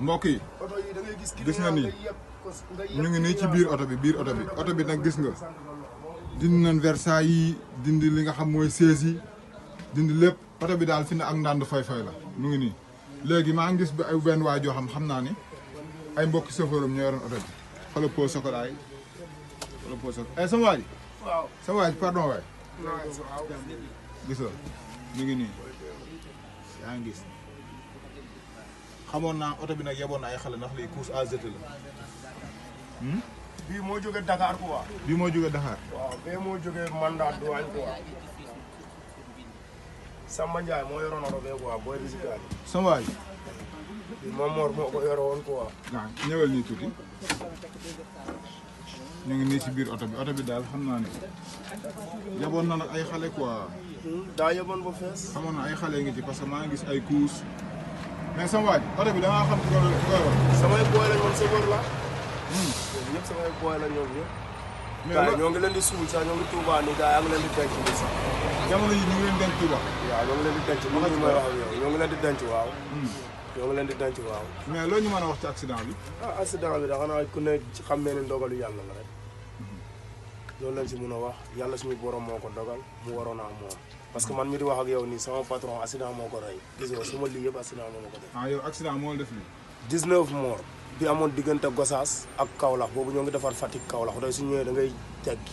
mbokk yi gis nga nii ñu ngi nii ci biir oto bi nag gis nga dindi nañ Versailles yi dindi li nga xam mooy siège yi dindi lépp oto bi daal fi ne ak ndànd fay la mu ngi nii léegi maa ngi gis bi ay benn waay joo xam naa ni ay mbokki chauffeuram ñoo yoroon oto bi xoolal pause sokolaay xoolal pause sokolaay sama waay waaw sama waay pardon waay gis nga mu ngi nii yaa ngi gis xamoon naa oto bi nag yeboon na ay xale ndax lii course à jeter la. bii moo jógee Dakar quoi. bii moo jógee Dakar. waaw bee moo jógee mandat douane quoi. Samba Ndiaye moo yoroon oto bee quoi booy bi si gaal yi. sama waay. moom Mor moo ko yoroon quoi. waaw ñëwal nii tuuti ñu ngi nii ci biir oto bi daal xam naa ne yeboon na nag ay xale quoi. daa yeboon ba fees. xamoon na ay xale ngi ci parce que maa ngi gis ay couches. mais sama waay oto bi da ngaa xam ko samay booy la ñoom chauffeur la. ñoom ñëpp samay booy la ñoom ñëpp. mais gars yi ñoo ngi leen di suul sax ñoo ngi Touba nii gars yi am leen di denc nii sax. jamono yi ñu ngi leen denc Touba. waaw ñoo ngi leen di denc nii ñu may wax ak yow ñoo ngi leen di denc waaw. ñoo ngi leen di denc waaw. mais loo ñu mën a wax ci accident bi. ah accident bi da xanaa ku ne xam ne ndogalu yàlla la rek. loolu lañ si mën a wax yàlla suñu borom moo ko dogal mu waroon a moom. parce que man mi di wax ak yow nii sama patron accident moo ko rey gis nga sama lii yëpp accident moo ko def. ah yow accident moo def lii. 19 morts bi amoon diggante Gossas ak Kaolack boobu ñoo ngi defar Fatick Kaolack tey su ñëwee da ngay teggi